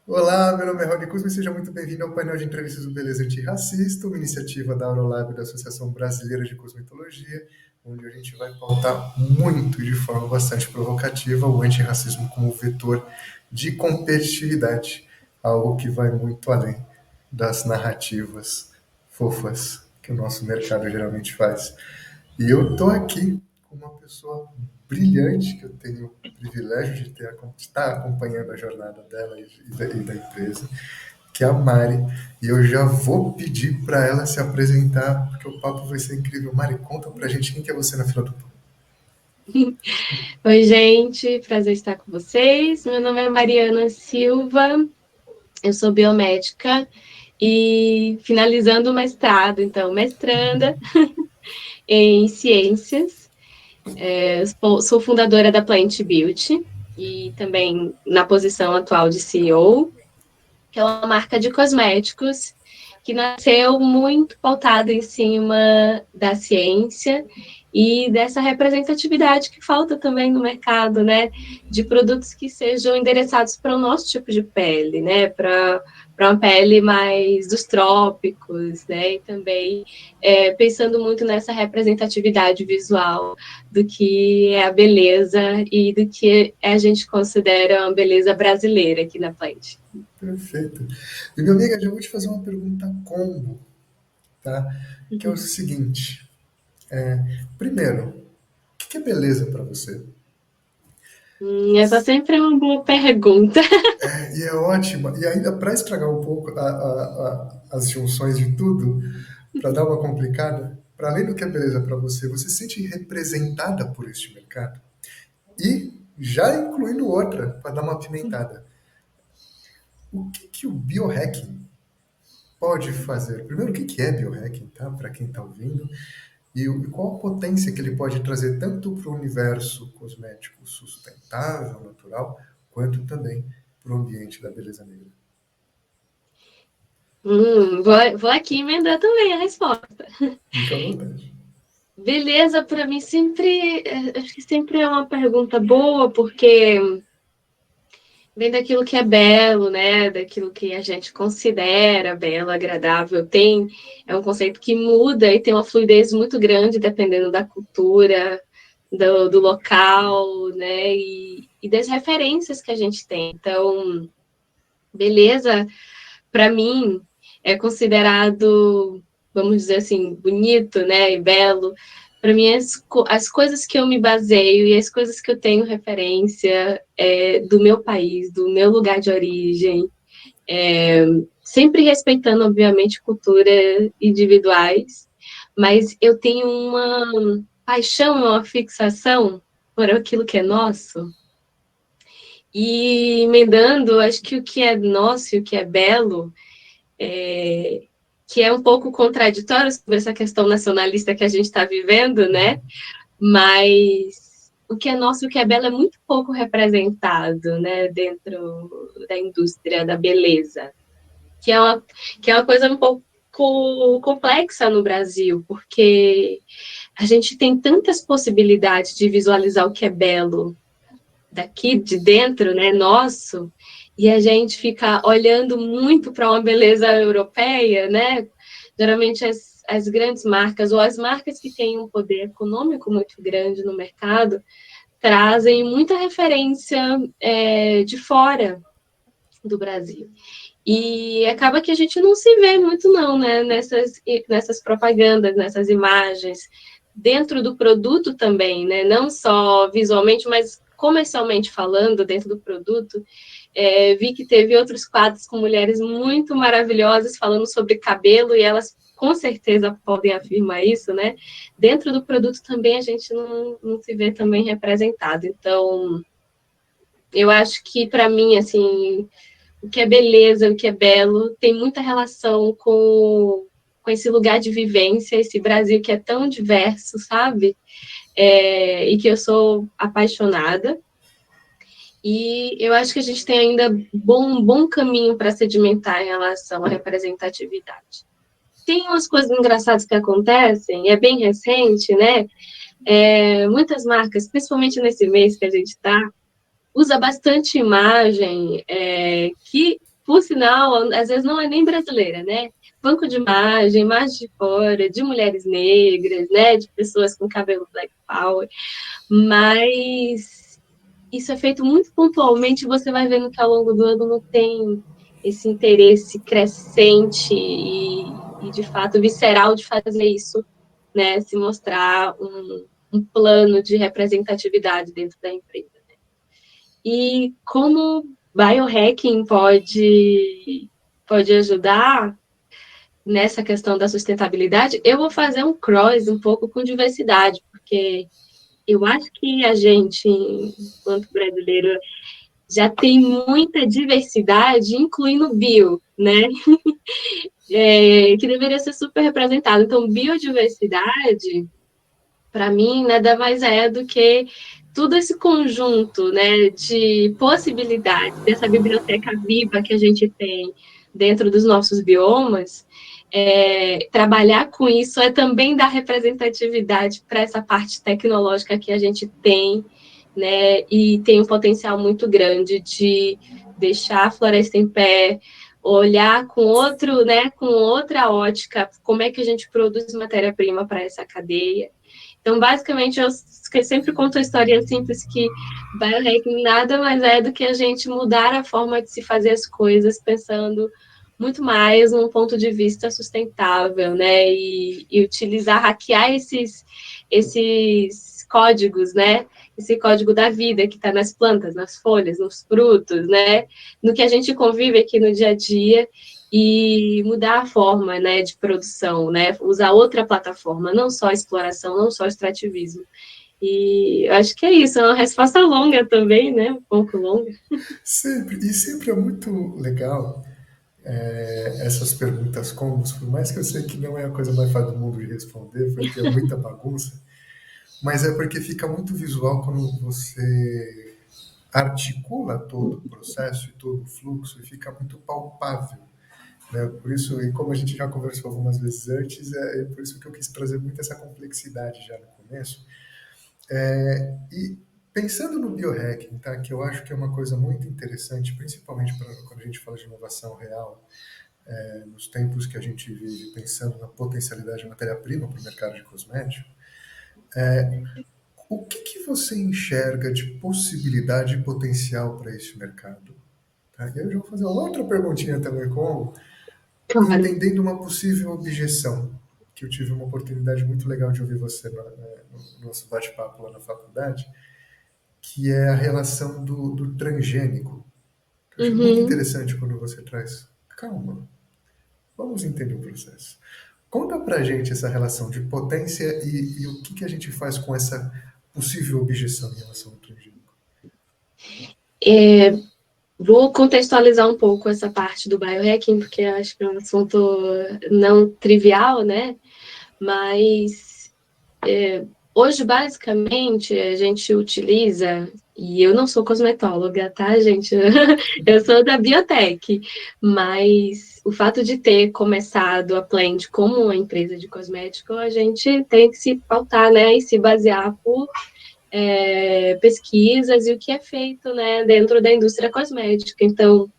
Olá, meu nome é Rony Kuzma e seja muito bem-vindo ao painel de entrevistas do Beleza Antirracista, uma iniciativa da Aurolab da Associação Brasileira de Cosmetologia, onde a gente vai pautar muito e de forma bastante provocativa o antirracismo como vetor de competitividade, algo que vai muito além das narrativas fofas que o nosso mercado geralmente faz. E eu estou aqui com uma pessoa brilhante, que eu tenho o privilégio de estar acompanhando a jornada dela e da empresa, que é a Mari. E eu já vou pedir para ela se apresentar, porque o papo vai ser incrível. Mari, conta pra gente quem que é você na fila do pão. Oi, gente, prazer estar com vocês. Meu nome é Mariana Silva, eu sou biomédica e finalizando o mestrado, então, mestranda em ciências. Sou fundadora da Plant Beauty e também na posição atual de CEO, que é uma marca de cosméticos que nasceu muito pautada em cima da ciência e dessa representatividade que falta também no mercado, né, de produtos que sejam endereçados para o nosso tipo de pele, né, para uma pele mais dos trópicos, né, e também pensando muito nessa representatividade visual do que é a beleza e do que a gente considera uma beleza brasileira aqui na Plant. Perfeito. E, minha amiga, já vou te fazer uma pergunta combo, tá? Que é o seguinte. Primeiro, o que é beleza para você? Essa sempre é uma boa pergunta. E é ótima. E ainda para estragar um pouco as junções de tudo, para dar uma complicada, para além do que é beleza para você, você se sente representada por este mercado? E já incluindo outra, para dar uma pimentada, o que o biohacking pode fazer? Primeiro, o que é biohacking, tá? Para quem está ouvindo, e qual a potência que ele pode trazer tanto para o universo cosmético sustentável, natural, quanto também para o ambiente da beleza negra. Vou aqui emendar também a resposta. Fica à vontade. Beleza, para mim sempre, acho que sempre é uma pergunta boa, porque vem daquilo que é belo, né? Daquilo que a gente considera belo, agradável. É um conceito que muda e tem uma fluidez muito grande dependendo da cultura, do local, né? E das referências que a gente tem. Então, beleza, para mim, é considerado, vamos dizer assim, bonito, né, e belo. Para mim, as coisas que eu me baseio e as coisas que eu tenho referência do meu país, do meu lugar de origem, sempre respeitando, obviamente, culturas individuais, mas eu tenho uma paixão, uma fixação por aquilo que é nosso. E emendando, acho que o que é nosso e o que é belo que é um pouco contraditório sobre essa questão nacionalista que a gente está vivendo, né? Mas o que é nosso e o que é belo é muito pouco representado, né? Dentro da indústria da beleza, que é uma, que é uma coisa um pouco complexa no Brasil, porque a gente tem tantas possibilidades de visualizar o que é belo daqui de dentro, né, nosso, e a gente fica olhando muito para uma beleza europeia, né? Geralmente as grandes marcas ou as marcas que têm um poder econômico muito grande no mercado trazem muita referência de fora do Brasil. E acaba que a gente não se vê muito, não, né? Nessas propagandas, nessas imagens, dentro do produto também, né? Não só visualmente, mas comercialmente falando, dentro do produto. Vi que teve outros quadros com mulheres muito maravilhosas falando sobre cabelo, e elas com certeza podem afirmar isso, né? Dentro do produto também a gente não se vê também representado. Então, eu acho que, para mim, assim, o que é beleza, o que é belo, tem muita relação com esse lugar de vivência, esse Brasil que é tão diverso, sabe? E que eu sou apaixonada. E eu acho que a gente tem ainda um bom caminho para sedimentar em relação à representatividade. Tem umas coisas engraçadas que acontecem, é bem recente, né? Muitas marcas, principalmente nesse mês que a gente está, usa bastante imagem que por sinal, às vezes não é nem brasileira, né? Banco de imagem de fora, de mulheres negras, né? De pessoas com cabelo black power, mas isso é feito muito pontualmente, você vai vendo que ao longo do ano não tem esse interesse crescente e de fato, visceral de fazer isso, né? Se mostrar um plano de representatividade dentro da empresa. E como biohacking pode ajudar nessa questão da sustentabilidade, eu vou fazer um cross um pouco com diversidade, porque eu acho que a gente, enquanto brasileiro, já tem muita diversidade, incluindo bio, né? Que deveria ser super representado. Então, biodiversidade, para mim, nada mais é do que todo esse conjunto, né, de possibilidades dessa biblioteca viva que a gente tem dentro dos nossos biomas. Trabalhar com isso é também dar representatividade para essa parte tecnológica que a gente tem, né, e tem um potencial muito grande de deixar a floresta em pé, olhar com outro, né, com outra ótica, como é que a gente produz matéria-prima para essa cadeia. Então, basicamente, eu sempre conto a história simples que biohacking nada mais é do que a gente mudar a forma de se fazer as coisas, pensando muito mais num ponto de vista sustentável, né? E utilizar, hackear esses códigos, né? Esse código da vida que está nas plantas, nas folhas, nos frutos, né? No que a gente convive aqui no dia a dia e mudar a forma, né, de produção, né? Usar outra plataforma, não só exploração, não só extrativismo. E acho que é isso, é uma resposta longa também, né? Um pouco longa. Sempre, e sempre é muito legal essas perguntas comuns, por mais que eu sei que não é a coisa mais fácil do mundo de responder, porque é muita bagunça, mas é porque fica muito visual quando você articula todo o processo e todo o fluxo e fica muito palpável. Né? Por isso, e como a gente já conversou algumas vezes antes, é por isso que eu quis trazer muito essa complexidade já no começo. E pensando no biohacking, tá? Que eu acho que é uma coisa muito interessante, principalmente quando a gente fala de inovação real, nos tempos que a gente vive, pensando na potencialidade de matéria-prima para o mercado de cosméticos, o que você enxerga de possibilidade e potencial para esse mercado? Tá? E eu já vou fazer uma outra perguntinha também, como Claro. entendendo uma possível objeção, que eu tive uma oportunidade muito legal de ouvir você no nosso bate-papo lá na faculdade, que é a relação do transgênico. Eu acho muito Uhum. interessante quando você traz, calma, vamos entender o processo. Conta pra gente essa relação de potência e o que a gente faz com essa possível objeção em relação ao transgênico. Vou contextualizar um pouco essa parte do biohacking, porque acho que é um assunto não trivial, né? Mas hoje, basicamente, a gente utiliza, e eu não sou cosmetóloga, tá, gente? Eu sou da biotech, mas o fato de ter começado a Plant como uma empresa de cosmético, a gente tem que se pautar, né, e se basear por pesquisas e o que é feito, né, dentro da indústria cosmética. Então,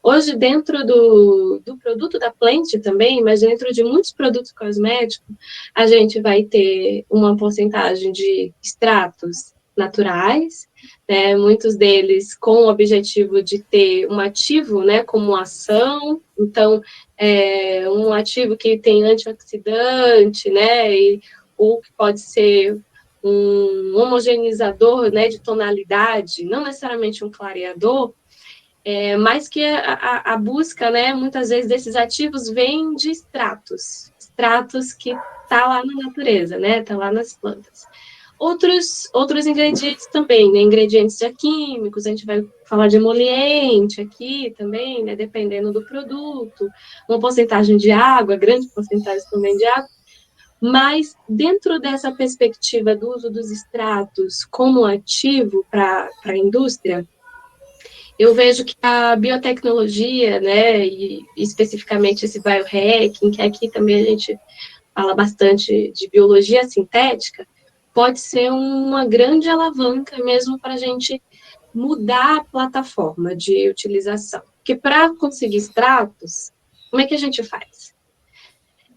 hoje, dentro do produto da Plant também, mas dentro de muitos produtos cosméticos, a gente vai ter uma porcentagem de extratos naturais, né, muitos deles com o objetivo de ter um ativo, né, como ação, então, um ativo que tem antioxidante, né, ou que pode ser um homogeneizador, né, de tonalidade, não necessariamente um clareador, mas que a busca, né, muitas vezes, desses ativos vem de extratos que tá lá na natureza, né, tá lá nas plantas. Outros ingredientes também, né, ingredientes já químicos, a gente vai falar de emoliente aqui também, né, dependendo do produto, uma porcentagem de água, grande porcentagem também de água, mas dentro dessa perspectiva do uso dos extratos como ativo para a indústria, eu vejo que a biotecnologia, né, e especificamente esse biohacking, que aqui também a gente fala bastante de biologia sintética, pode ser uma grande alavanca mesmo para a gente mudar a plataforma de utilização. Porque para conseguir extratos, como é que a gente faz?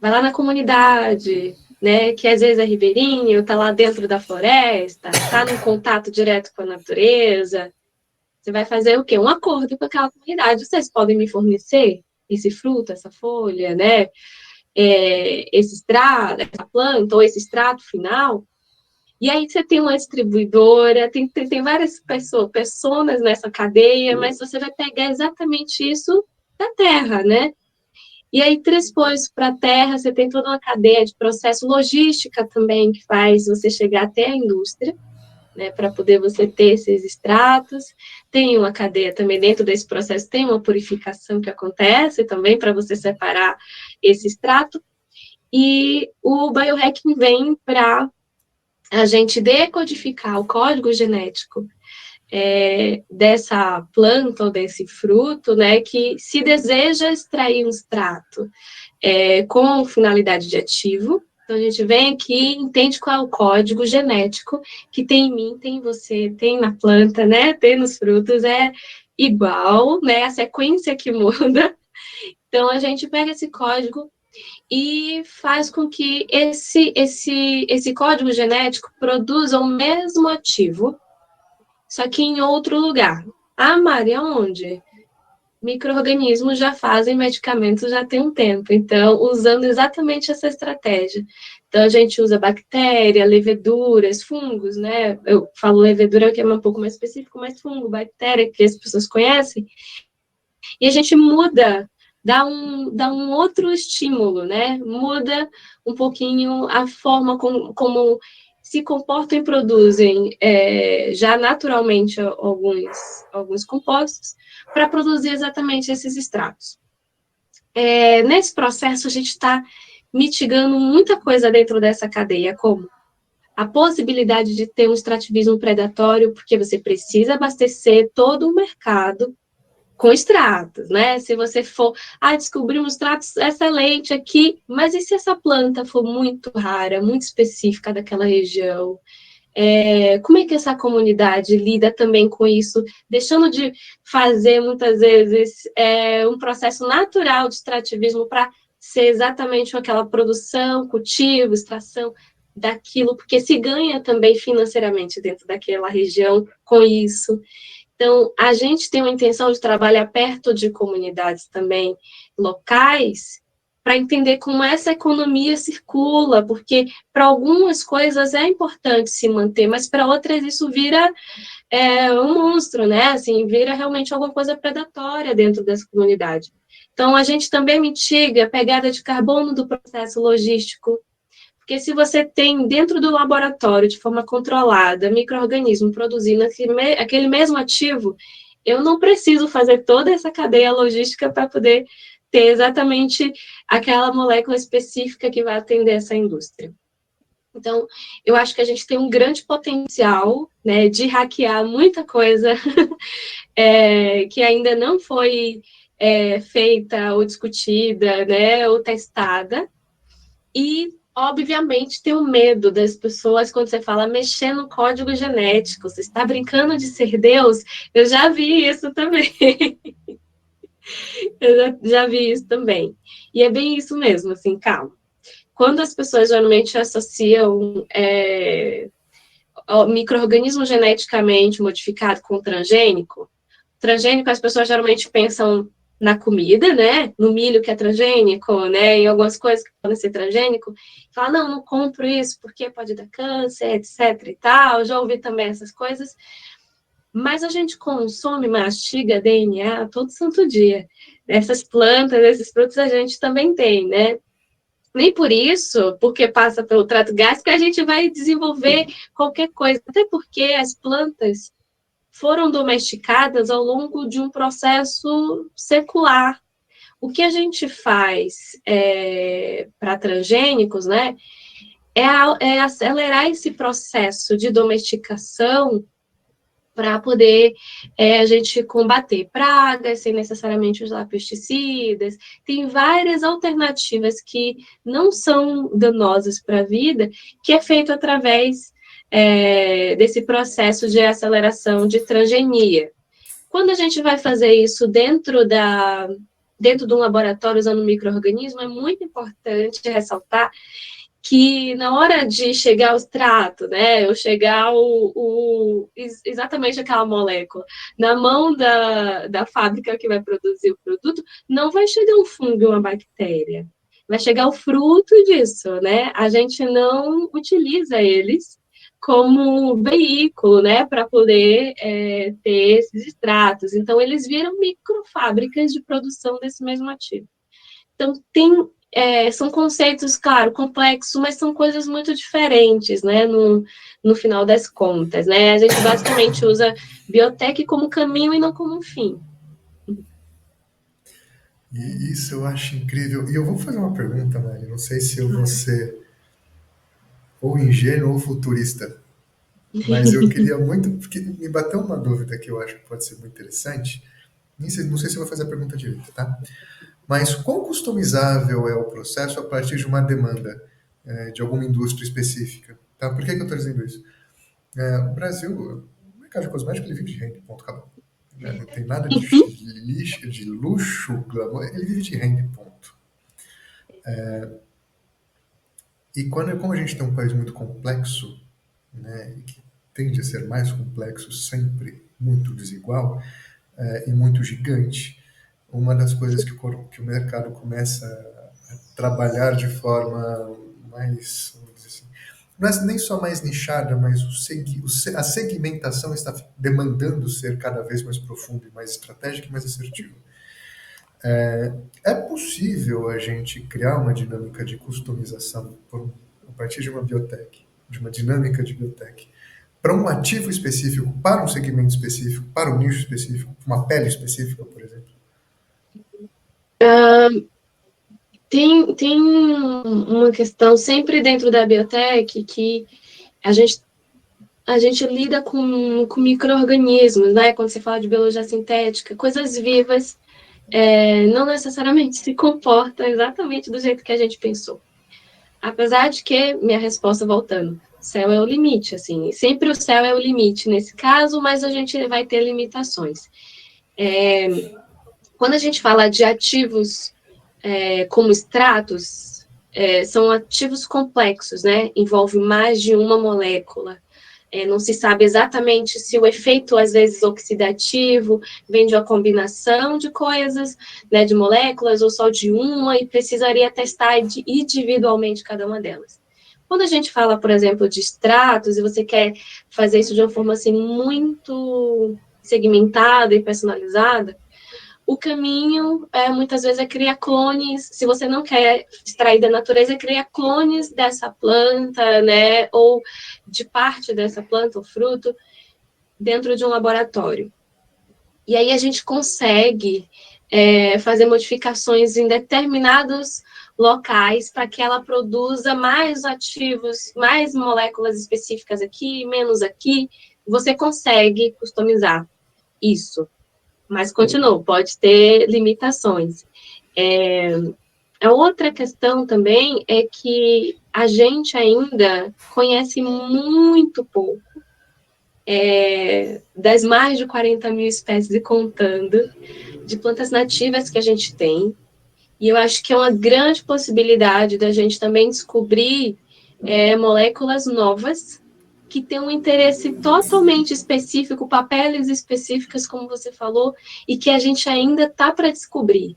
Vai lá na comunidade, né, que às vezes é ribeirinho, está lá dentro da floresta, está em contato direto com a natureza. Você vai fazer o quê? Um acordo com aquela comunidade. Vocês podem me fornecer esse fruto, essa folha, né? Esse extrato, essa planta, ou esse extrato final. E aí você tem uma distribuidora, tem várias pessoas nessa cadeia, mas você vai pegar exatamente isso da terra, né? E aí, transpor isso para a terra, você tem toda uma cadeia de processo logística também, que faz você chegar até a indústria, né, para poder você ter esses extratos. Tem uma cadeia também dentro desse processo, tem uma purificação que acontece também para você separar esse extrato. E o biohacking vem para a gente decodificar o código genético dessa planta ou desse fruto, né, que se deseja extrair um extrato com finalidade de ativo. Então, a gente vem aqui, entende qual é o código genético que tem em mim, tem em você, tem na planta, né, tem nos frutos, é igual, né, a sequência que muda. Então, a gente pega esse código e faz com que esse código genético produza o mesmo ativo, só que em outro lugar. Ah, Mari, aonde? Micro-organismos já fazem medicamentos já tem um tempo, então, usando exatamente essa estratégia. Então, a gente usa bactéria, leveduras, fungos, né? Eu falo levedura que é um pouco mais específico, mas fungo, bactéria, que as pessoas conhecem, e a gente muda, dá um outro estímulo, né? Muda um pouquinho a forma como se comportam e produzem já naturalmente alguns compostos para produzir exatamente esses extratos. Nesse processo, a gente está mitigando muita coisa dentro dessa cadeia, como a possibilidade de ter um extrativismo predatório, porque você precisa abastecer todo o mercado com extratos, né? Se você for, descobrimos extratos excelente aqui, mas e se essa planta for muito rara, muito específica daquela região? Como é que essa comunidade lida também com isso, deixando de fazer, muitas vezes, um processo natural de extrativismo para ser exatamente aquela produção, cultivo, extração daquilo, porque se ganha também financeiramente dentro daquela região com isso. Então, a gente tem uma intenção de trabalhar perto de comunidades também locais, para entender como essa economia circula, porque para algumas coisas é importante se manter, mas para outras isso vira um monstro, né? Assim, vira realmente alguma coisa predatória dentro dessa comunidade. Então, a gente também mitiga a pegada de carbono do processo logístico, porque se você tem dentro do laboratório, de forma controlada, micro-organismo produzindo aquele mesmo ativo, eu não preciso fazer toda essa cadeia logística para poder ter exatamente aquela molécula específica que vai atender essa indústria. Então, eu acho que a gente tem um grande potencial, né, de hackear muita coisa que ainda não foi feita ou discutida, né, ou testada, e, obviamente, tem o medo das pessoas quando você fala mexer no código genético, você está brincando de ser Deus? Eu já vi isso também. Eu já vi isso também. E é bem isso mesmo, assim, calma. Quando as pessoas geralmente associam micro-organismo geneticamente modificado com transgênico as pessoas geralmente pensam na comida, né? No milho que é transgênico, né? Em algumas coisas que podem ser transgênico. Fala, não compro isso porque pode dar câncer, etc e tal. Já ouvi também essas coisas. Mas a gente consome, mastiga DNA todo santo dia. Essas plantas, esses frutos a gente também tem, né? Nem por isso, porque passa pelo trato gástrico, a gente vai desenvolver qualquer coisa. Até porque as plantas foram domesticadas ao longo de um processo secular. O que a gente faz para transgênicos, né, é acelerar esse processo de domesticação para poder a gente combater pragas sem necessariamente usar pesticidas. Tem várias alternativas que não são danosas para a vida, que é feito através desse processo de aceleração de transgenia. Quando a gente vai fazer isso dentro de um laboratório usando um micro-organismo, é muito importante ressaltar que na hora de chegar ao extrato, né, ou chegar exatamente aquela molécula na mão da fábrica que vai produzir o produto, não vai chegar um fungo e uma bactéria. Vai chegar o fruto disso, né? A gente não utiliza eles como veículo, né, para poder ter esses extratos. Então, eles viram microfábricas de produção desse mesmo ativo. Então, são conceitos, claro, complexos, mas são coisas muito diferentes, né, no final das contas, né? A gente basicamente usa biotech como caminho e não como um fim. E isso eu acho incrível. E eu vou fazer uma pergunta, Mari. Não sei se eu vou ser ou ingênuo ou futurista, mas eu queria muito, porque me bateu uma dúvida que eu acho que pode ser muito interessante. Não sei se eu vou fazer a pergunta direito, tá? Mas quão customizável é o processo a partir de uma demanda de alguma indústria específica? Tá? Por que eu estou dizendo isso? O Brasil, o mercado de cosmético, ele vive de renda, ponto, acabou. Não tem nada de luxo, glamour, ele vive de renda, ponto. E como a gente tem um país muito complexo, né, e que tende a ser mais complexo sempre, muito desigual e muito gigante, uma das coisas que o mercado começa a trabalhar de forma mais, vamos dizer assim, não é nem só mais nichada, mas a segmentação está demandando ser cada vez mais profunda e mais estratégica e mais assertiva. É possível a gente criar uma dinâmica de customização a partir de uma biotech, de uma dinâmica de biotech, para um ativo específico, para um segmento específico, para um nicho específico, uma pele específica, por exemplo? Tem uma questão sempre dentro da biotech que a gente, a gente lida com micro-organismos, né? Quando você fala de biologia sintética, coisas vivas não necessariamente se comportam exatamente do jeito que a gente pensou. Apesar de que, minha resposta voltando, céu é o limite, assim, sempre o céu é o limite nesse caso, mas a gente vai ter limitações. Quando a gente fala de ativos como extratos, são ativos complexos, né? Envolve mais de uma molécula. Não se sabe exatamente se o efeito, às vezes, oxidativo vem de uma combinação de coisas, né, de moléculas, ou só de uma, e precisaria testar individualmente cada uma delas. Quando a gente fala, por exemplo, de extratos, e você quer fazer isso de uma forma assim, muito segmentada e personalizada, o caminho muitas vezes é criar clones. Se você não quer extrair da natureza, é criar clones dessa planta, né, ou de parte dessa planta ou fruto dentro de um laboratório. E aí a gente consegue fazer modificações em determinados locais para que ela produza mais ativos, mais moléculas específicas aqui, menos aqui. Você consegue customizar isso. Mas continuo, pode ter limitações. A outra questão também é que a gente ainda conhece muito pouco das mais de 40 mil espécies e contando de plantas nativas que a gente tem. E eu acho que é uma grande possibilidade da gente também descobrir moléculas novas que têm um interesse totalmente específico, papeles específicas, como você falou, e que a gente ainda está para descobrir.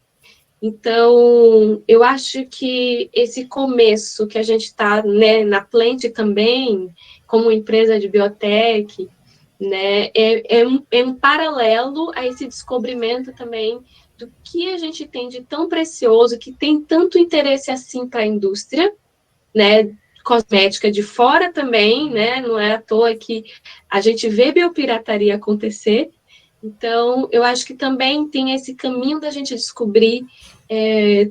Então, eu acho que esse começo que a gente está, né, na Plant também, como empresa de biotech, né, é um paralelo a esse descobrimento também do que a gente tem de tão precioso, que tem tanto interesse assim para a indústria, né, cosmética de fora também, né, não é à toa que a gente vê biopirataria acontecer. Então, eu acho que também tem esse caminho da gente descobrir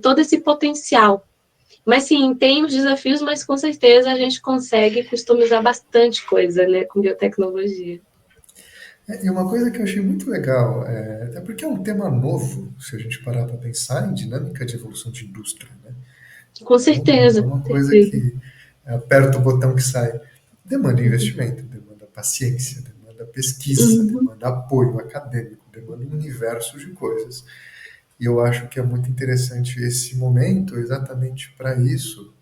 todo esse potencial. Mas sim, tem os desafios, mas com certeza a gente consegue customizar bastante coisa, né, com biotecnologia. E uma coisa que eu achei muito legal, até porque é um tema novo, se a gente parar para pensar em dinâmica de evolução de indústria, né? Com É certeza, uma com coisa certeza. que aperta o botão que sai. Demanda investimento, demanda paciência, demanda pesquisa, Uhum. demanda apoio acadêmico, demanda um universo de coisas. E eu acho que é muito interessante esse momento exatamente para isso.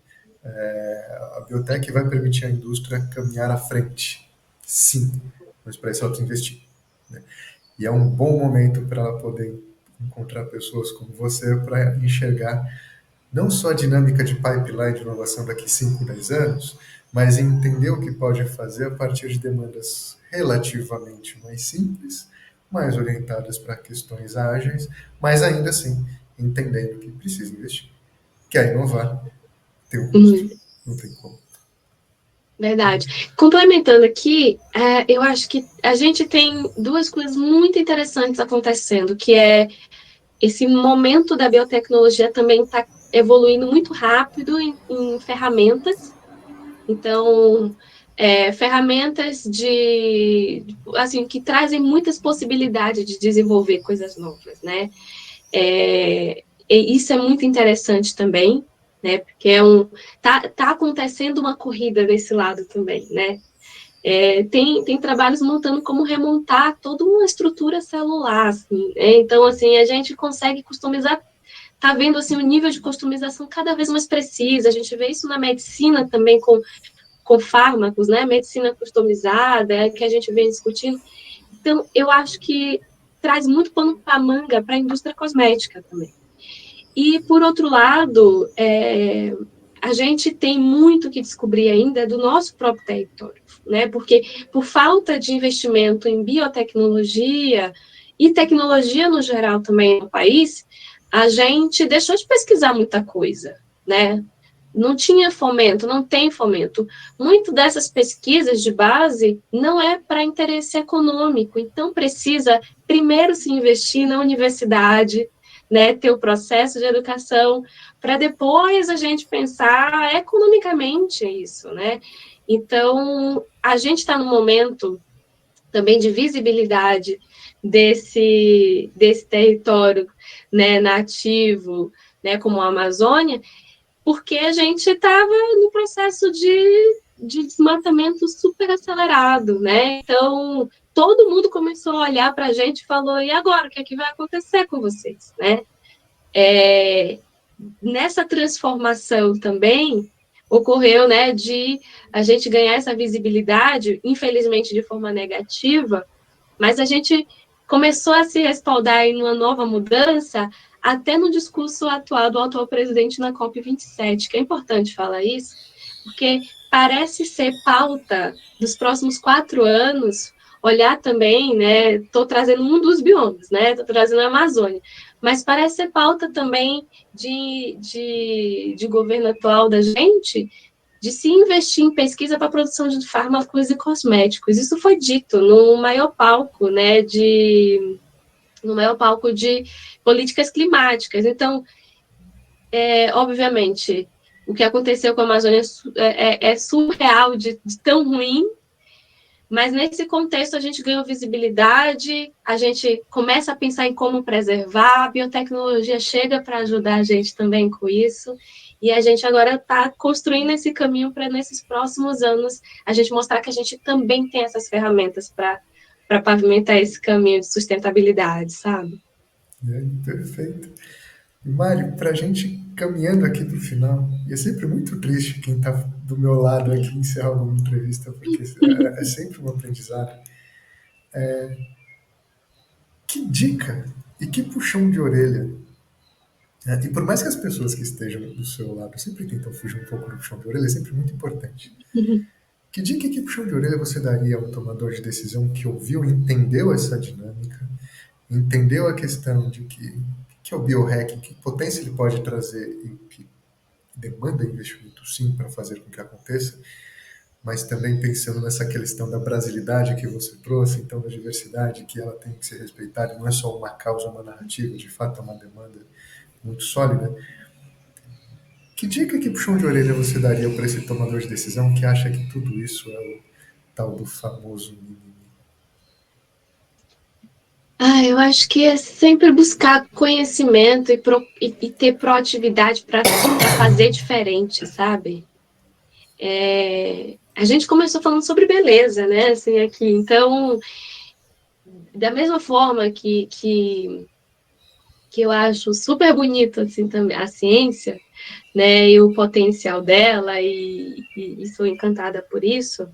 A biotech vai permitir à indústria caminhar à frente, sim, mas para isso ela precisa investir, né? E é um bom momento para ela poder encontrar pessoas como você para enxergar não só a dinâmica de pipeline de inovação daqui 5, 10 anos, mas entender o que pode fazer a partir de demandas relativamente mais simples, mais orientadas para questões ágeis, mas ainda assim entendendo que precisa investir. Quer inovar, tem um custo, Hum, não tem como. verdade. Complementando aqui, eu acho que a gente tem duas coisas muito interessantes acontecendo, que é esse momento da biotecnologia também está evoluindo muito rápido em ferramentas. Então, ferramentas assim, que trazem muitas possibilidades de desenvolver coisas novas, né? E isso é muito interessante também, né? Porque tá acontecendo uma corrida desse lado também, né? Tem trabalhos montando como remontar toda uma estrutura celular, assim, né? Então, assim, a gente consegue customizar, tá vendo, assim, um nível de customização cada vez mais preciso, a gente vê isso na medicina também com fármacos, né? Medicina customizada, que a gente vem discutindo. Então, eu acho que traz muito pano para manga para a indústria cosmética também. E, por outro lado, a gente tem muito que descobrir ainda do nosso próprio território, né? Porque por falta de investimento em biotecnologia e tecnologia no geral também no país, a gente deixou de pesquisar muita coisa, né? Não tinha fomento, não tem fomento. Muito dessas pesquisas de base não é para interesse econômico, então precisa primeiro se investir na universidade, né, ter o processo de educação, para depois a gente pensar economicamente isso, né? Então, a gente está no momento também de visibilidade desse território, né, nativo, né, como a Amazônia, porque a gente estava no processo de desmatamento super acelerado, né? Então, todo mundo começou a olhar para a gente e falou, e agora, o que é que vai acontecer com vocês, né? Nessa transformação também, ocorreu, né, de a gente ganhar essa visibilidade, infelizmente de forma negativa, mas a gente começou a se respaldar em uma nova mudança, até no discurso atual do atual presidente na COP27, que é importante falar isso, porque parece ser pauta dos próximos 4 anos, olhar também, né, estou trazendo um dos biomas, né, estou trazendo a Amazônia, mas parece ser pauta também de governo atual da gente, de se investir em pesquisa para a produção de fármacos e cosméticos. Isso foi dito no maior palco, né, no maior palco de políticas climáticas. Então, obviamente, o que aconteceu com a Amazônia é surreal de tão ruim, mas nesse contexto a gente ganhou visibilidade, a gente começa a pensar em como preservar, a biotecnologia chega para ajudar a gente também com isso, e a gente agora está construindo esse caminho para nesses próximos anos a gente mostrar que a gente também tem essas ferramentas para pavimentar esse caminho de sustentabilidade, sabe? Perfeito. E, Mário, para a gente caminhando aqui para o final, e é sempre muito triste quem está do meu lado aqui encerrar alguma entrevista, porque é sempre um aprendizado. Que dica e que puxão de orelha, né? E por mais que as pessoas que estejam do seu lado sempre tentam fugir um pouco do puxão de orelha, é sempre muito importante. Que dica e que puxão de orelha você daria a um tomador de decisão que ouviu e entendeu essa dinâmica, entendeu a questão de que é o biohacking, que potência ele pode trazer e que demanda investimento sim para fazer com que aconteça, mas também pensando nessa questão da brasilidade que você trouxe, então da diversidade, que ela tem que ser respeitada, não é só uma causa, uma narrativa, de fato é uma demanda muito sólida. Que dica, que puxão de orelha você daria para esse tomador de decisão que acha que tudo isso é o tal do famoso mimimi? Eu acho que é sempre buscar conhecimento e ter proatividade para fazer diferente, sabe? A gente começou falando sobre beleza, né? Assim, aqui. Então, Da mesma forma que eu acho super bonito assim, também, a ciência, né, e o potencial dela, e sou encantada por isso,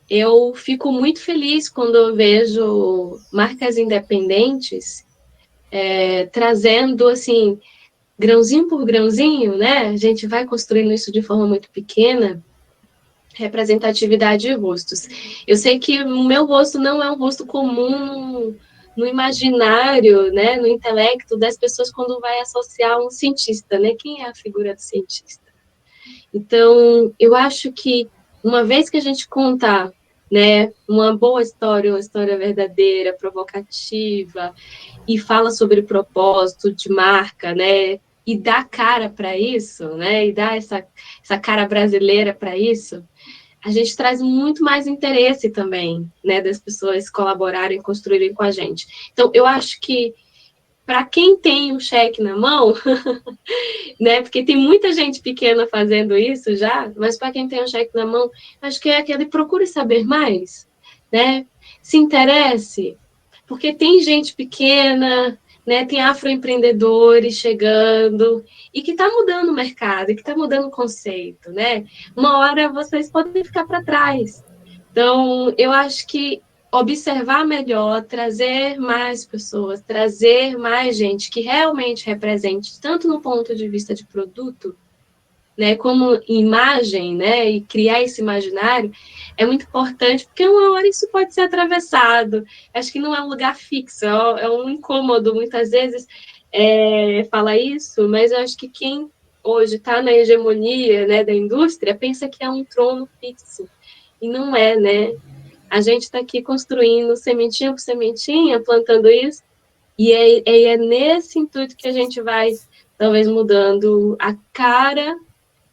eu fico muito feliz quando eu vejo marcas independentes trazendo assim, grãozinho por grãozinho, né? A gente vai construindo isso de forma muito pequena, representatividade de rostos. Eu sei que o meu rosto não é um rosto comum no imaginário, né, no intelecto das pessoas quando vai associar um cientista, né? Quem é a figura do cientista? Então, eu acho que uma vez que a gente contar, né, uma boa história, uma história verdadeira, provocativa, e fala sobre propósito de marca, né, e dá cara para isso, né, e dá essa cara brasileira para isso, a gente traz muito mais interesse também, né, das pessoas colaborarem, construírem com a gente. Então, eu acho que para quem tem o cheque na mão, né? Porque tem muita gente pequena fazendo isso já, mas para quem tem o cheque na mão, acho que é aquele procure saber mais, né? Se interesse, porque tem gente pequena, né? Tem afroempreendedores chegando e que está mudando o mercado, e que está mudando o conceito, né? Uma hora vocês podem ficar para trás. Então, eu acho que observar melhor, trazer mais pessoas, trazer mais gente que realmente represente, tanto no ponto de vista de produto, né, como imagem, né, e criar esse imaginário, é muito importante, porque uma hora isso pode ser atravessado. Acho que não é um lugar fixo, é um incômodo, muitas vezes, falar isso, mas eu acho que quem hoje está na hegemonia, né, da indústria pensa que é um trono fixo, e não é, né? A gente está aqui construindo sementinha por sementinha, plantando isso, e é nesse intuito que a gente vai, talvez, mudando a cara,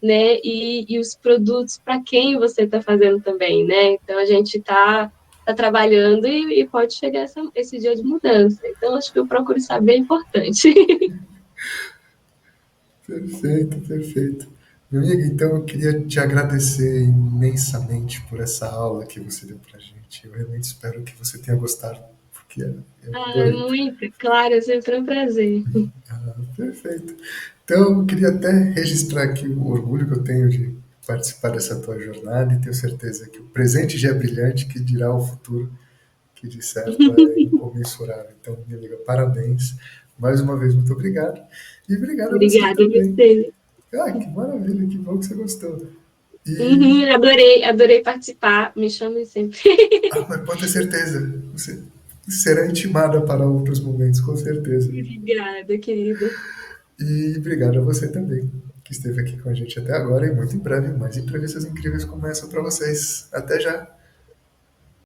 né, e os produtos para quem você está fazendo também, né? Então, a gente tá trabalhando e pode chegar esse dia de mudança. Então, acho que eu procuro saber é importante. Perfeito, perfeito. Meu amigo, então eu queria te agradecer imensamente por essa aula que você deu pra gente. Eu realmente espero que você tenha gostado, porque eu Ah, adorei. muito, claro, é sempre um prazer. Perfeito. Então, eu queria até registrar aqui o orgulho que eu tenho de participar dessa tua jornada e tenho certeza que o presente já é brilhante, que dirá o futuro, que de certo é incomensurável. Então, minha amiga, parabéns. Mais uma vez, muito obrigado. E obrigado a você Obrigada a também. você. Ah, que maravilha, que bom que você gostou. E, Uhum, adorei participar. Me chame sempre. mas pode ter certeza, você será intimada para outros momentos, com certeza. Obrigada, querida. E obrigado a você também, que esteve aqui com a gente até agora e muito em breve mais entrevistas incríveis como essa para vocês. Até já!